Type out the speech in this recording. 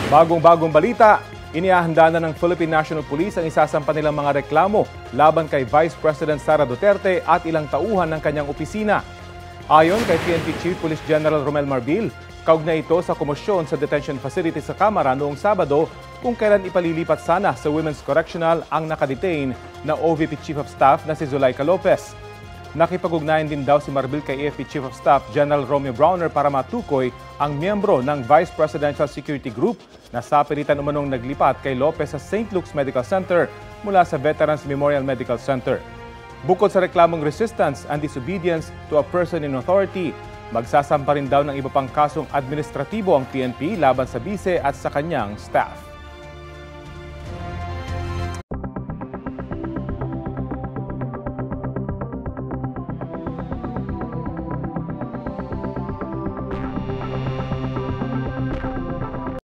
Bagong-bagong balita, inihahanda na ng Philippine National Police ang isasampa nilang mga reklamo laban kay Vice President Sara Duterte at ilang tauhan ng kanyang opisina. Ayon kay PNP Chief Police General Romel Marbil, kaugnay ito sa komosyon sa detention facility sa Kamara noong Sabado kung kailan ipalilipat sana sa Women's Correctional ang nakadetain na OVP Chief of Staff na si Zulaika Lopez. Nakipag-ugnayan din daw si Marbil kay AFP Chief of Staff General Romeo Browner para matukoy ang miyembro ng Vice Presidential Security Group na sa pilitan umanong naglipat kay Lopez sa St. Luke's Medical Center mula sa Veterans Memorial Medical Center. Bukod sa reklamong resistance and disobedience to a person in authority, magsasampa rin daw ng iba pang kasong administratibo ang PNP laban sa bise at sa kanyang staff.